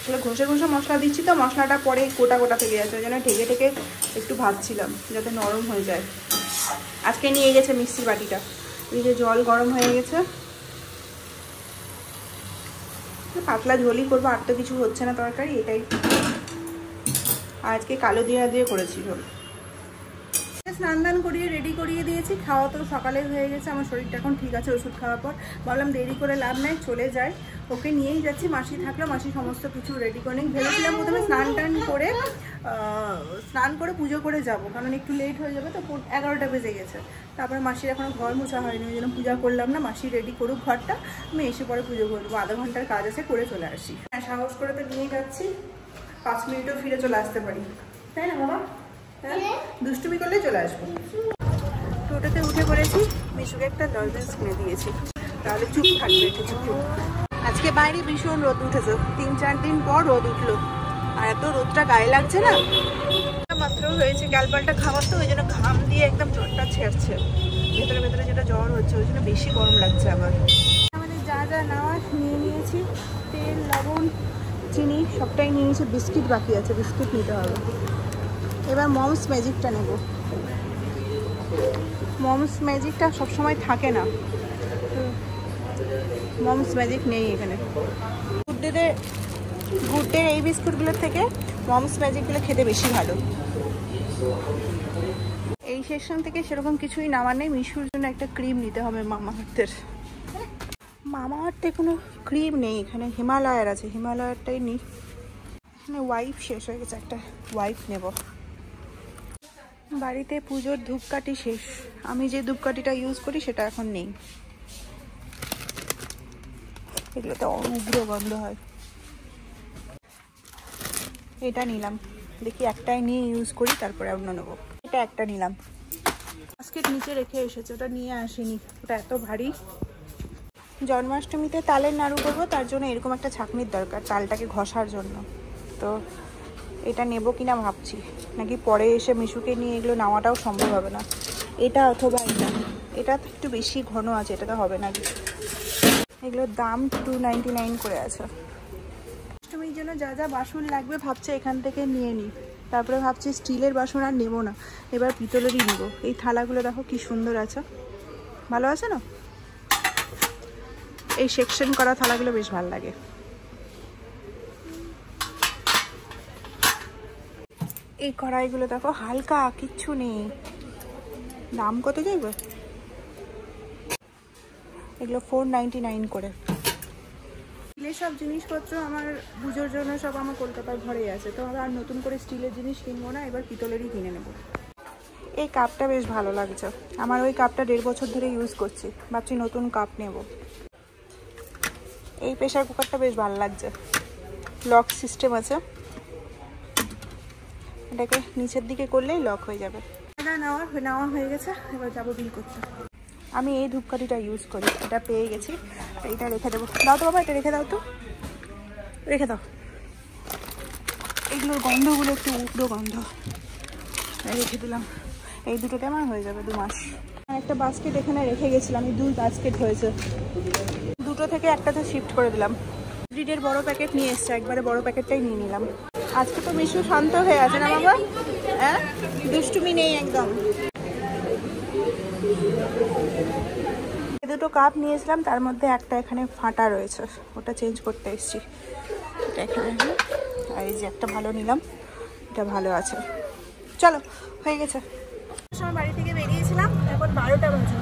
আসলে ঘষে ঘষে মশলা দিচ্ছি তো, মশলাটা পরে গোটা গোটা থেকে যাচ্ছে, ওই জন্য ঢেকে ঢেকে একটু ভাজছিলাম যাতে নরম হয়ে যায়। আজকে নিয়ে গেছে মিক্সির বাটিটা। এই যে জল গরম হয়ে গেছে, পাতলা ঝোলই করবো, আর তো কিছু হচ্ছে না তরকারি, এটাই। আজকে কালো জিরা দিয়ে করেছি ঝোল। স্নান দান করিয়ে রেডি করিয়ে দিয়েছি, খাওয়া তো সকালে হয়ে গেছে, আমার শরীরটা এখন ঠিক আছে ওষুধ খাওয়ার পর। ভাবলাম দেরি করে লাভ নাই, চলে যাই, ওকে নিয়েই যাচ্ছি। মাসি থাকলো, মাসি সমস্ত কিছু রেডি করে ভেবেছিলাম প্রথমে স্নান করে পুজো করে যাব, কারণ একটু লেট হয়ে যাবে তো, 11টা বেজে গেছে। তারপরে মাসির এখনও ঘর মোছা হয়নি, ওই জন্য পূজা করলাম না। মাসি রেডি করুক ঘরটা, আমি এসে পরে পুজো করবো। আধা ঘন্টার কাজ আছে, করে চলে আসি। হ্যাঁ, সাহস করে তো নিয়ে যাচ্ছি, 5 মিনিটও ফিরে চলে আসতে পারি, তাই না বাবা? হ্যাঁ, দুষ্টুমি করলে চলে আসবো। টোটোতে উঠে পড়েছি, মিশুকে একটা লজেন্স কিনে দিয়েছি, তাহলে চুপ থাকবে কিছুক্ষণ। আজকে বাইরে ভীষণ রোদ উঠেছে, 3-4 দিন পর রোদ উঠলো, আর এত রোদটা গায়ে লাগছে না। মাত্র হয়েছে গ্যালপালটা খাবার, তো ওই জন্য ঘাম দিয়ে একদম জ্বরটা ছেড়ছে, ভেতরে ভেতরে যেটা জ্বর হচ্ছে, ওই জন্য বেশি গরম লাগছে আমার। আমাদের যা যা নেওয়া নিয়ে নিয়েছি, তেল, লবণ, চিনি সবটাই নিয়ে নিয়েছি। বিস্কিট বাকি আছে, বিস্কিট নিতে হবে। এবার মমস ম্যাজিকটা নেব। মমস ম্যাজিকটা সবসময় থাকে না, মমস ম্যাজিক নেই এখানে। গুড ডে এই বিস্কুটগুলোর থেকে মমস ম্যাজিকগুলো খেতে বেশি ভালো। এই সেকশন থেকে সেরকম কিছুই নামার নেই। মিশুর জন্য একটা ক্রিম নিতে হবে মামাআর্থের। মামাআর্থে কোনো ক্রিম নেই এখানে, হিমালয়ের আছে, হিমালয়েরটাই নিই। এখানে ওয়াইপ শেষ হয়ে গেছে, একটা ওয়াইপ নেব। বাড়িতে পুজোর ধূপকাঠি শেষ, আমি যে ধূপকাঠিটা ইউজ করি সেটা এখন নেই। এগুলোতে উগ্র গন্ধ হয়। এটা নিলাম, দেখি একটাই নিয়ে ইউজ করি, তারপরে অন্য নেবো। এটা একটা নিলাম। বাস্কেট নিচে রেখে এসেছে, ওটা নিয়ে আসিনি, ওটা এত ভারী। জন্মাষ্টমীতে তালের নাড়ু করবো, তার জন্য এরকম একটা ছাঁকনির দরকার তালটাকে ঘষার জন্য। তো এটা নেব কিনা ভাবছি, নাকি পরে এসে মিশুকে নিয়ে এগুলো নেওয়াটাও সম্ভব হবে না। এটা অথবা এটা তো একটু বেশি ঘন আছে, এটা তো হবে না। এগুলোর দাম 299 করে আছে। অষ্টমীর জন্য যা যা বাসন লাগবে ভাবছি এখান থেকে নিয়ে নিই, তারপরে ভাবছি স্টিলের বাসন আর নেবো না, এবার পিতলেরই নেবো। এই থালাগুলো দেখো কি সুন্দর আছে, ভালো আছে না? এই সেকশন করা থালাগুলো বেশ ভালো লাগে। এই কড়াইগুলো দেখো হালকা, কিচ্ছু নেই। দাম কত যাইবে? এগুলো 499 করে। স্টিলের সব জিনিসপত্র আমার পুজোর জন্য সব আমার কলকাতার ঘরেই আছে, তো আর নতুন করে স্টিলের জিনিস কিনবো না, এবার পিতলেরই কিনে নেব। এই কাপটা বেশ ভালো লাগছে, আমার ওই কাপটা 1.5 বছর ধরে ইউজ করছি, ভাবছি নতুন কাপ নেব। এই প্রেশার কুকারটা বেশ ভালো লাগছে, লক সিস্টেম আছে, এটাকে নিচের দিকে করলেই লক হয়ে যাবে। নেওয়া হয়ে গেছে, এবার যাবো বিল করতে। আমি এই ধূপকাঠিটা ইউজ করি, এটা পেয়ে গেছি, এটা রেখে দেবো। দাও তো বাবা, এটা রেখে দাও, তো রেখে দাও। এগুলোর গন্ধগুলো একটু উগ্র গন্ধ, রেখে দিলাম। এই দুটোতে আমার হয়ে যাবে 2 মাস। একটা বাস্কেট এখানে রেখে গেছিলাম, এই 2 বাস্কেট হয়েছে, দুটো থেকে একটাতে শিফট করে দিলাম। ব্রিডের বড় প্যাকেট নিয়ে এসছে, একবারে বড় প্যাকেটটাই নিয়ে নিলাম। আজকে তো মিশু শান্ত হয়ে আছে না বাবা? হ্যাঁ, দুষ্টুমি নেই একদম। দুটো কাপ নিয়েছিলাম, তার মধ্যে একটা এখানে ফাটা রয়েছে, ওটা চেঞ্জ করতে এসেছি। এটা এখানে, আর এই যে একটা ভালো নিলাম, এটা ভালো আছে। চলো, হয়ে গেছে। সময় বাড়ি থেকে বেরিয়েছিলাম, এখন 12টা বাজে।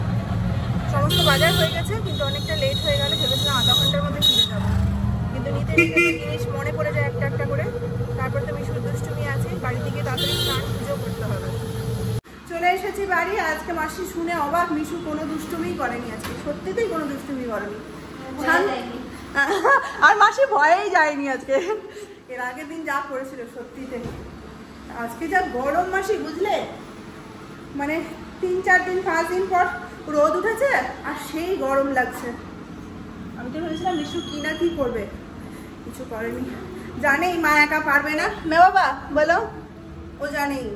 সমস্ত বাজার হয়ে গেছে, কিন্তু অনেকটা লেট হয়ে গেলে ভেবেছিলাম আধা ঘন্টার মধ্যে ফিরে যাবো, কিন্তু নিতে নিতে জিনিস মনে পড়ে যায় একটা একটা করে। তারপর তো মিশুর দুষ্টুমি আছে, বাড়ি থেকে তাড়াতাড়ি স্নান পুজো করতে হবে। চলে এসেছি বাড়ি। আজকে মাসি শুনে অবাক, মিশু কোনো দুষ্টুমি করেনি আজকে, সত্যিতেই কোনো দুষ্টুমি করেনি। আর মাসি ভয়েই যায়নি আজকে, এর আগের দিন যা করেছিল সত্যিতে। আজকে যা গরম মাসি, বুঝলে, মানে 3-4 দিন 5 দিন পর রোদ উঠেছে আর সেই গরম লাগছে। আমি তো ভেবেছিলাম মিশু কি না কি করবে, কিছু করেনি। জানেই মা একা পারবে না, না বাবা বলো, ও জানেই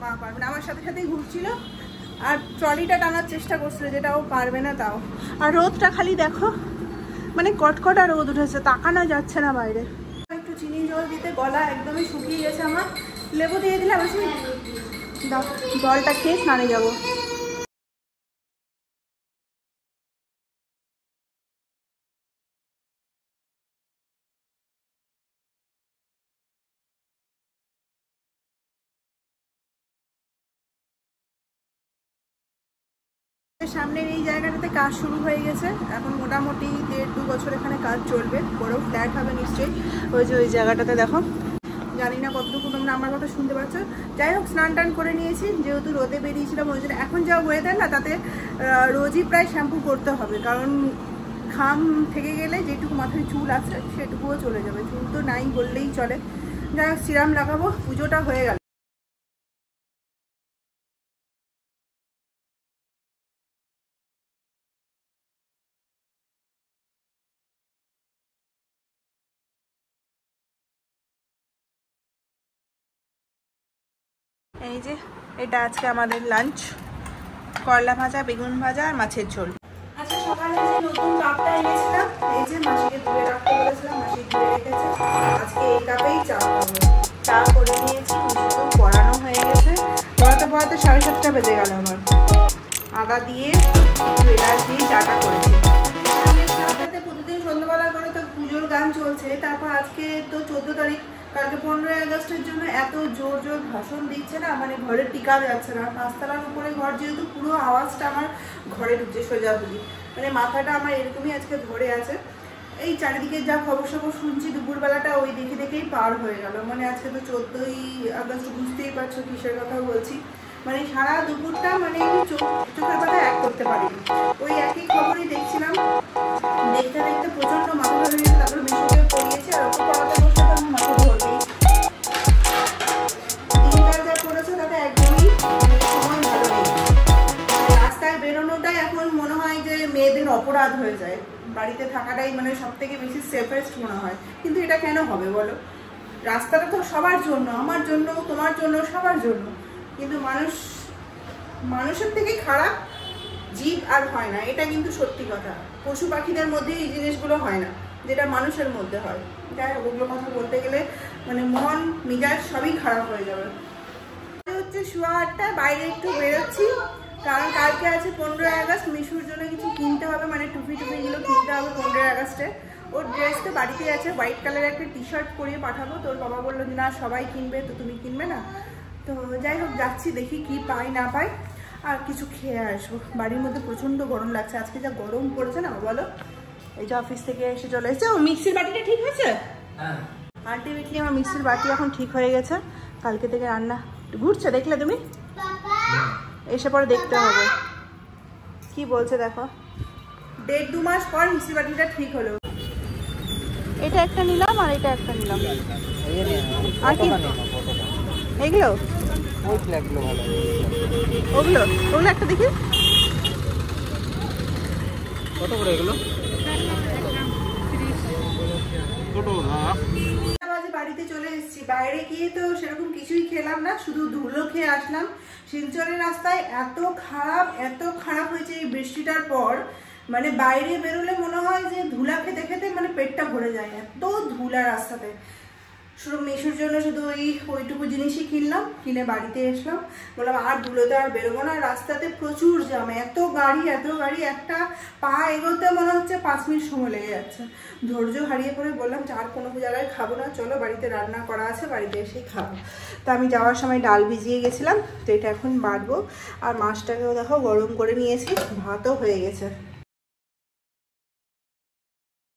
মা পারবে না। আমার সাথে সাথেই ঘুরছিল আর ট্রলিটা টানার চেষ্টা করছিল, যেটা ও পারবে না তাও। আর রোদটা খালি দেখো, মানে কটকটা রোদ উঠেছে, তাকানো যাচ্ছে না বাইরে। একটু চিনি জল দিতে গলা একদমই শুকিয়ে গেছে আমার। লেবু দিয়ে দিলাম, আসি দাও, জলটা খেয়ে স্নানে যাবো। সামনের এই জায়গাটাতে কাজ শুরু হয়ে গেছে, এখন মোটামুটি 1.5-2 বছর এখানে কাজ চলবে, বড় ফ্ল্যাট হবে নিশ্চয়ই। ওই যে ওই জায়গাটাতে দেখো, জানি না কতটুকু তোমরা আমার কথা শুনতে পাচ্ছ। যাই হোক, স্নান টান করে নিয়েছি, যেহেতু রোদে বেরিয়েছিলাম ওই জন্য। এখন যা ওয়েদার না, তাতে রোজই প্রায় শ্যাম্পু করতে হবে, কারণ ঘাম থেকে গেলে যেটুকু মাথায় চুল আছে সেটুকুও চলে যাবে। চুল তো নাই বললেই চলে। যাই হোক, সিরাম লাগাবো, পুজোটা হয়ে গেল। এই যে এটা আজকে আমাদের লাঞ্চ, করলা ভাজা, বেগুন ভাজা আর মাছের ঝোল। আচ্ছা, সকালে যে নতুন কাপটা এনেছিলাম, এই যে মাসিকে ধুয়ে রাখতে বলেছিলাম, মাসি ধুয়ে রেখেছে। আজকে এই কাপেই চা খাবো। চা করে নিয়েছি, মিষ্টিও পড়ানো হয়ে গেছে। পড়াতে পড়াতে 7:30 বেজে গেল আমার। আদা দিয়ে এলাচ দিয়ে চাটা করেছি। প্রতিদিন সন্ধ্যাবেলা করে তো পুজোর গান চলছে। তারপর আজকে তো 14 তারিখ, কালকে 15ই আগস্টের জন্য এত জোর জোর ভাষণ দিচ্ছে না, মানে ঘরে টিকা যাচ্ছে না। 5 তলার উপরে ঘর, যেহেতু পুরো আওয়াজটা আমার ঘরে ঢুকছে সোজাসুজি, মানে মাথাটা আমার এরকমই আজকে ধরে আছে। এই চারিদিকে যা খবর সবর শুনছি, দুপুরবেলাটা ওই দেখে দেখেই পার হয়ে গেল। মানে আজকে তো 14ই আগস্ট, বুঝতেই পারছো কিসের কথা বলছি। মানে সারা দুপুরটা মানে চোখের পাতা এক করতে পারিনি, ওই একই খবরই দেখছিলাম। দেখতে দেখতে প্রচন্ড মাথা ধরে গেছে। তারপরে মিশুকে পড়িয়েছে, আর ওকে পড়াতে বসে তো আমার মাথা ধরবেই। দিনকাল যা করেছে তাতে একদমই সময় ভালো নেই। রাস্তায় বেরোনোটাই এখন মনে হয় যে মেয়েদের অপরাধ হয়ে যায়। বাড়িতে থাকাটাই মানে সব থেকে বেশি সেফেস্ট মনে হয়। কিন্তু এটা কেন হবে বলো? রাস্তাটা তো সবার জন্য, আমার জন্য, তোমার জন্য, সবার জন্য। কিন্তু মানুষের থেকে খারাপ জীব আর হয় না, এটা কিন্তু সত্যি কথা। পশু পাখিদের মধ্যে এই জিনিসগুলো হয় না, যেটা মানুষের মধ্যে হয়। যাই হোক, ওগুলো কথা বলতে গেলে মানে মন মিজাজ সবই খারাপ হয়ে যাবে। হচ্ছে 8:15, বাইরে একটু বেরোচ্ছি, কারণ কালকে আছে 15ই আগস্ট। মিশুর জন্য কিছু কিনতে হবে, মানে টুপিগুলো কিনতে হবে 15ই আগস্টে। ওর ড্রেস তো বাড়িতে আছে, হোয়াইট কালারের একটা টি-শার্ট পরিয়ে পাঠাবো। তোর বাবা বললো না সবাই কিনবে, তো তুমি কিনবে না? তো যাই হোক, যাচ্ছি, দেখি কি পাই না পাই, আর কিছু খেয়ে আসবো। বাড়ির মধ্যে প্রচন্ড গরম লাগছে, আজকে যা গরম পড়েছে না বলো। এই যে অফিস থেকে এসে চলে এসেছে। ও মিক্সির বাটিটা ঠিক হয়েছে? হ্যাঁ, আলটিমেটলি আমার মিক্সির বাটি এখন ঠিক হয়ে গেছে। কালকে থেকে রান্না ঘুরছে, দেখলে তুমি? এসে পরে দেখতে হবে কি বলছে। দেখো, 1.5-2 মাস পর মিক্সির বাটিটা ঠিক হলো। এটা একটা নিলাম, আর এটা একটা নিলাম। আর কি এগুলো? ওগুলো ওগুলো একটা দেখি কত করে এগুলো। বাড়িতে চলে এসেছি, বাইরে গিয়ে তো সেরকম কিছুই খেলাম না, শুধু ধুলো খেয়ে আসলাম। শিলচরের রাস্তায় এত খারাপ হয়েছে এই বৃষ্টিটার পর, মানে বাইরে বেরোলে মনে হয় যে ধুলা খেতে খেতে মানে পেটটা ভরে যায়, এত ধুলা রাস্তাতে। শুধু মিশুর জন্য শুধু ওইটুকু জিনিসই কিনলাম, কিনে বাড়িতে এসলাম। বললাম আর ধুলোতে আর বেরোবো না। রাস্তাতে প্রচুর জ্যাম, এত গাড়ি, একটা পা এগোতে মনে হচ্ছে 5 মিনিট সময় লেগে যাচ্ছে। ধৈর্য হারিয়ে পড়ে বললাম আর কোনো জায়গায় খাবো না, চলো বাড়িতে রান্না করা আছে, বাড়িতে এসেই খাবো। তো আমি যাওয়ার সময় ডাল ভিজিয়ে গেছিলাম, তো এটা এখন বাটবো। আর মাছটাকেও দেখো গরম করে নিয়েছি, ভাতও হয়ে গেছে।